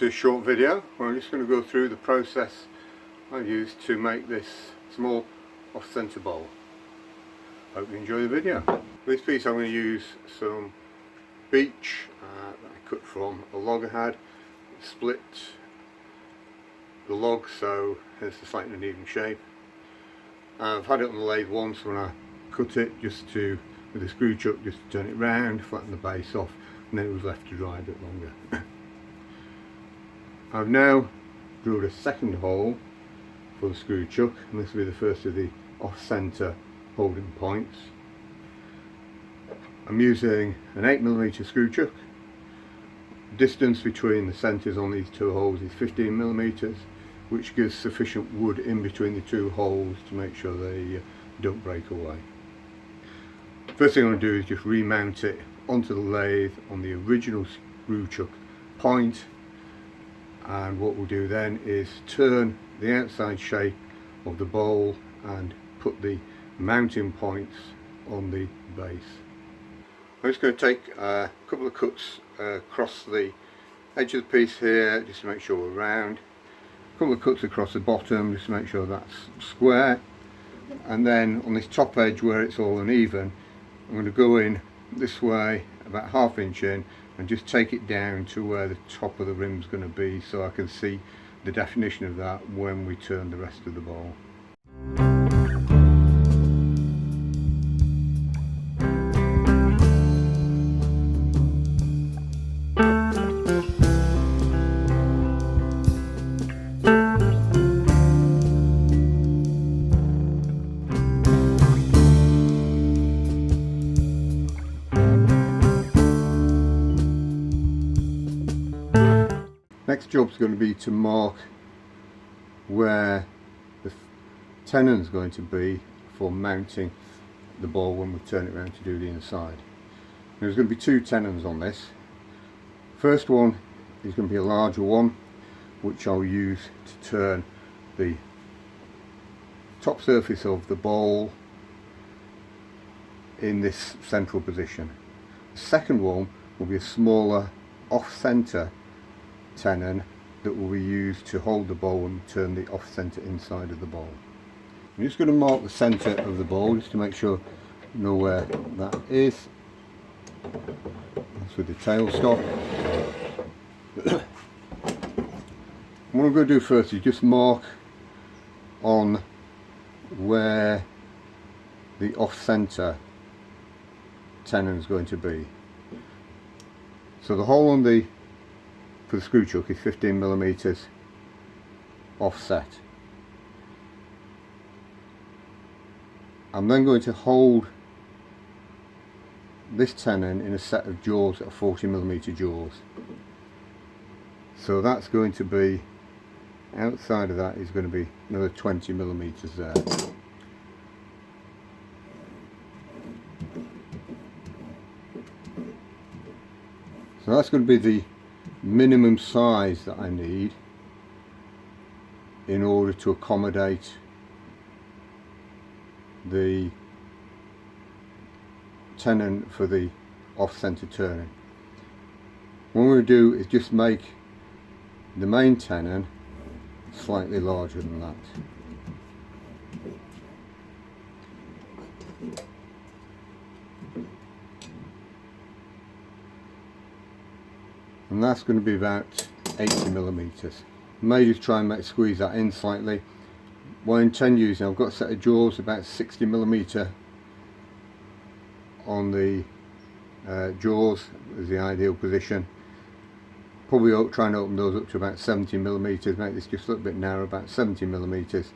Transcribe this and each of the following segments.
a short video where I'm just going to go through the process I used to make this small off-centre bowl. Hope you enjoy the video. For this piece I'm going to use some beech that I cut from a log I had. Split the log so it's a slightly uneven shape. I've had it on the lathe once when I cut it, just to, with a screw chuck, just to turn it round, flatten the base off, and then it was left to dry a bit longer. I've now drilled a second hole for the screw chuck, and this will be the first of the off-centre holding points. I'm using an 8mm screw chuck. The distance between the centres on these two holes is 15mm, which gives sufficient wood in between the two holes to make sure they don't break away. First thing I'm going to do is just remount it onto the lathe on the original screw chuck point, and what we'll do then is turn the outside shape of the bowl and put the mounting points on the base. I'm just going to take a couple of cuts across the edge of the piece here just to make sure we're round, a couple of cuts across the bottom just to make sure that's square, and then on this top edge where it's all uneven I'm going to go in this way about ½ inch in and just take it down to where the top of the rim is going to be, so I can see the definition of that when we turn the rest of the bowl. Next job is going to be to mark where the tenon is going to be for mounting the bowl when we turn it around to do the inside. There's going to be two tenons on this. First one is going to be a larger one, which I'll use to turn the top surface of the bowl in this central position. The second one will be a smaller off-centre tenon that will be used to hold the bowl and turn the off-centre inside of the bowl. I'm just going to mark the centre of the bowl just to make sure you know where that is. That's with the tailstop. What I'm going to do first is just mark on where the off-centre tenon is going to be. So the hole on the for the screw chuck is 15mm offset. I'm then going to hold this tenon in a set of jaws that are 40mm jaws. So that's going to be, outside of that is going to be another 20mm there. So that's going to be the minimum size that I need in order to accommodate the tenon for the off-centre turning. What we're going to do is just make the main tenon slightly larger than that. And that's going to be about 80mm. I may just try and squeeze that in slightly. What I intend using, I've got a set of jaws about 60mm on the jaws as the ideal position. Probably try and open those up to about 70mm, make this just a little bit narrow, about 70mm. It's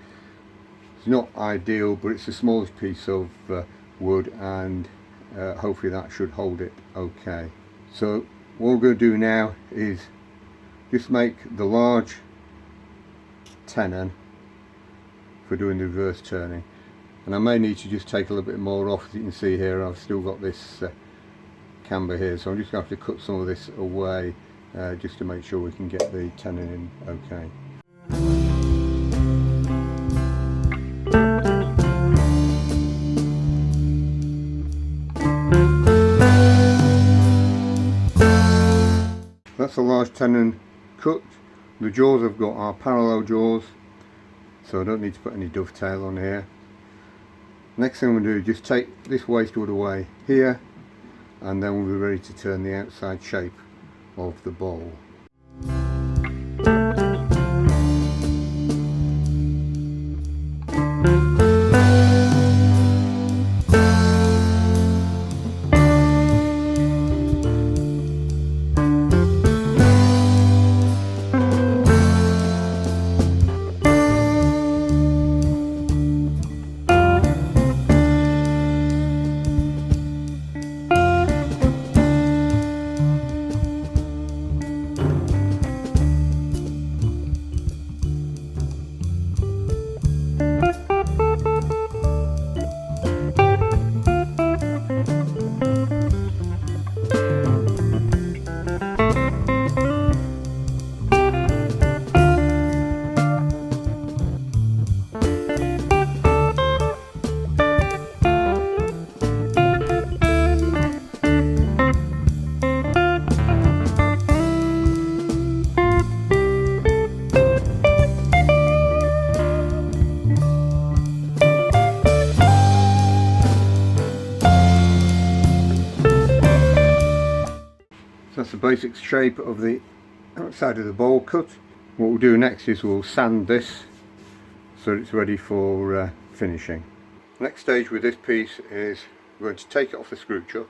not ideal, but it's the smallest piece of wood, and hopefully that should hold it okay. So what we're going to do now is just make the large tenon for doing the reverse turning, and I may need to just take a little bit more off. As you can see here, I've still got this camber here, so I'm just going to have to cut some of this away just to make sure we can get the tenon in okay. That's a large tenon cut. The jaws I've got are parallel jaws, so I don't need to put any dovetail on here. Next thing I'm going to do is just take this waste wood away here, and then we'll be ready to turn the outside shape of the bowl. That's the basic shape of the outside of the bowl cut. What we'll do next is we'll sand this so it's ready for finishing. Next stage with this piece is we're going to take it off the screw chuck,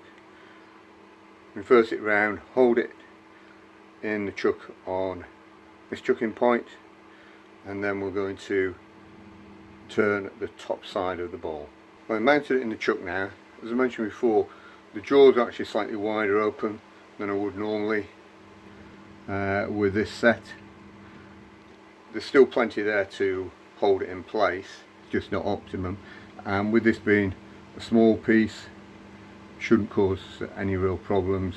reverse it round, hold it in the chuck on this chucking point, and then we're going to turn the top side of the bowl. I've mounted it in the chuck now. As I mentioned before, the jaws are actually slightly wider open than I would normally with this set. There's still plenty there to hold it in place, just not optimum, and with this being a small piece, shouldn't cause any real problems.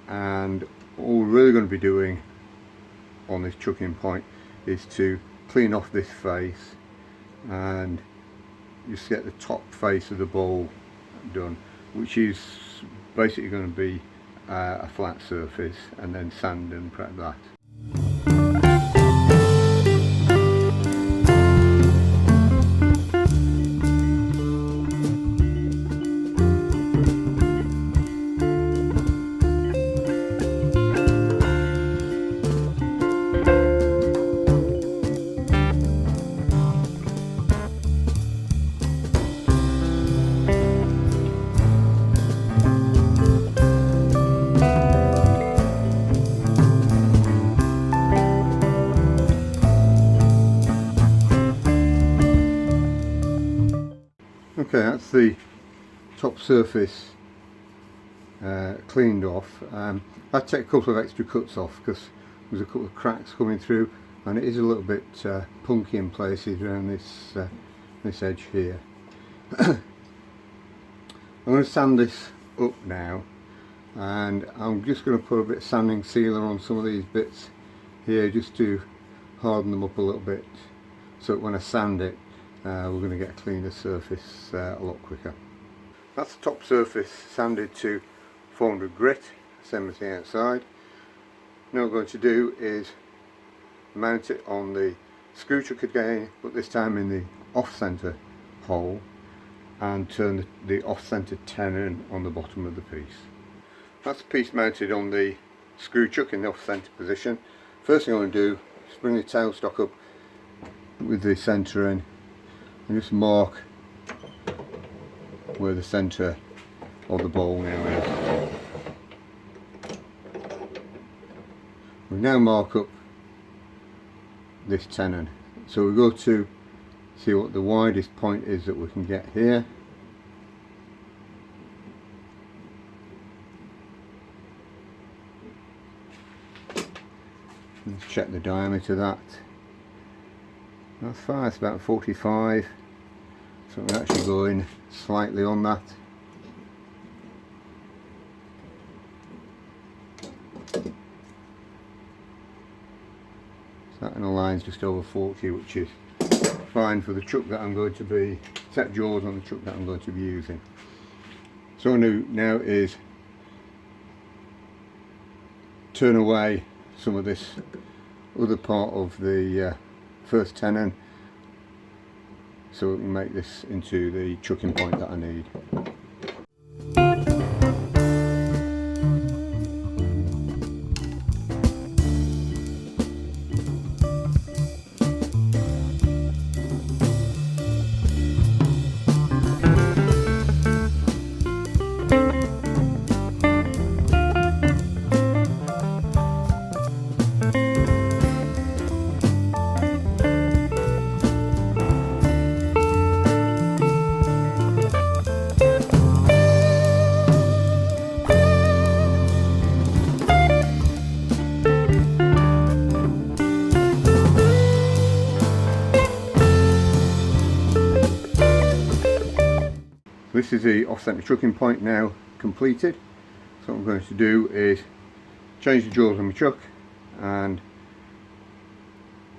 And all we're really going to be doing on this chucking point is to clean off this face and just get the top face of the bowl done, which is basically going to be a flat surface, and then sand and prep that. Okay, that's the top surface cleaned off. I take a couple of extra cuts off because there's a couple of cracks coming through, and it is a little bit punky in places around this this edge here. I'm going to sand this up now, and I'm just going to put a bit of sanding sealer on some of these bits here just to harden them up a little bit, so that when I sand it we're going to get a cleaner surface a lot quicker. That's the top surface sanded to 400 grit, same as the outside. Now what I'm going to do is mount it on the screw chuck again, but this time in the off-centre hole, and turn the off-centre tenon on the bottom of the piece. That's the piece mounted on the screw chuck in the off-centre position. First thing I'm going to do is bring the tailstock up with the centre in and just mark where the centre of the bowl now is. We now mark up this tenon, so we go to see what the widest point is that we can get here. Let's check the diameter of that. That's fine, it's about 45, so we're actually going slightly on that. So that aligns just over 40, which is fine for the chuck that I'm going to be, set jaws on the chuck that I'm going to be using. So what I do now is turn away some of this other part of the first tenon, so we can make this into the chucking point that I need. This is the off-centre chucking point now completed. So what I'm going to do is change the jaws on my chuck and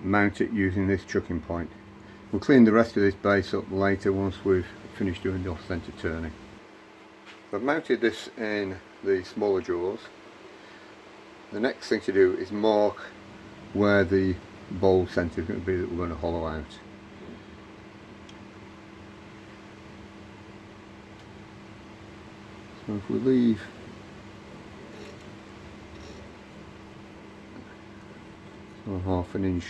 mount it using this chucking point. We'll clean the rest of this base up later once we've finished doing the off-centre turning. So I've mounted this in the smaller jaws. The next thing to do is mark where the bowl centre is going to be that we're going to hollow out. So if we leave half an inch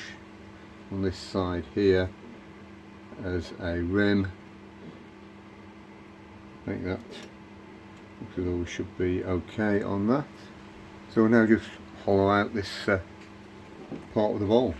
on this side here as a rim, I think that looks as though we should be okay on that. So we'll now just hollow out this part of the bowl.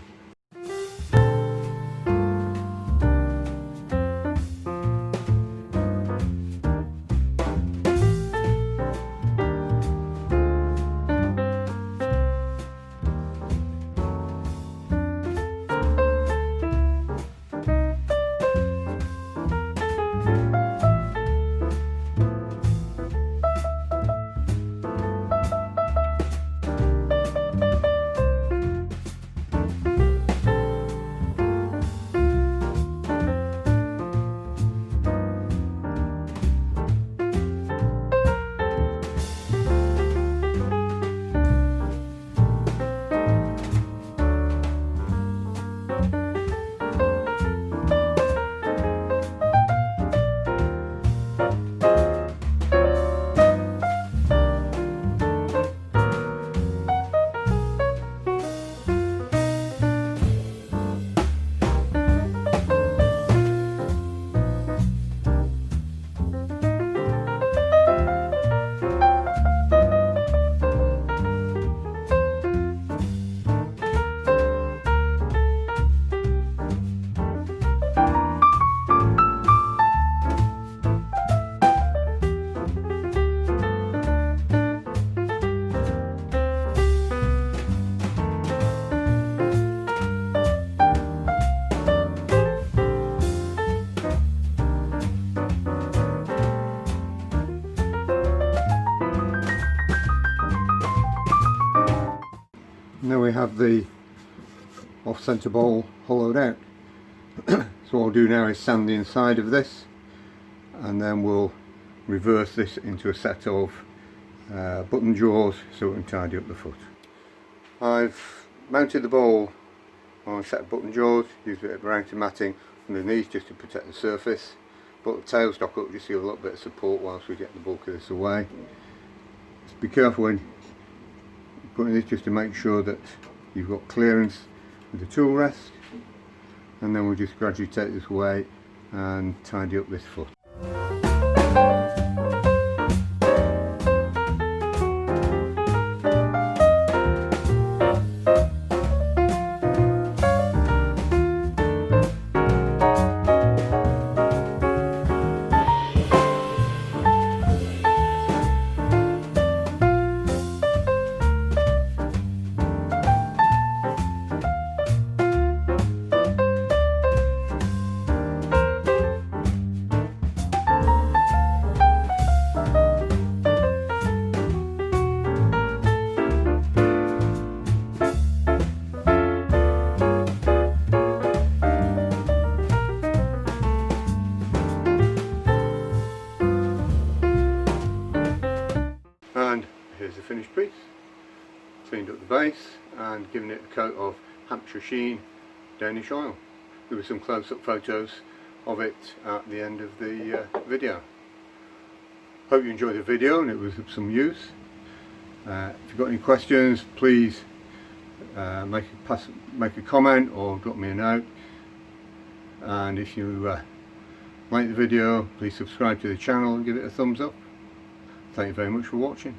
Now we have the off-centre bowl hollowed out. So what I'll do now is sand the inside of this, and then we'll reverse this into a set of button jaws so we can tidy up the foot. I've mounted the bowl on a set of button jaws, used a bit of brown matting underneath just to protect the surface. Put the tailstock up just to give a little bit of support whilst we get the bulk of this away. Just be careful when putting this, just to make sure that you've got clearance with the tool rest, and then we'll just gradually take this away and tidy up this foot. And here's the finished piece. Cleaned up the base and given it a coat of Hampshire Sheen Danish oil. There were some close-up photos of it at the end of the video. Hope you enjoyed the video and it was of some use. If you've got any questions, please make a comment or drop me a note. And if you like the video, please subscribe to the channel and give it a thumbs up. Thank you very much for watching.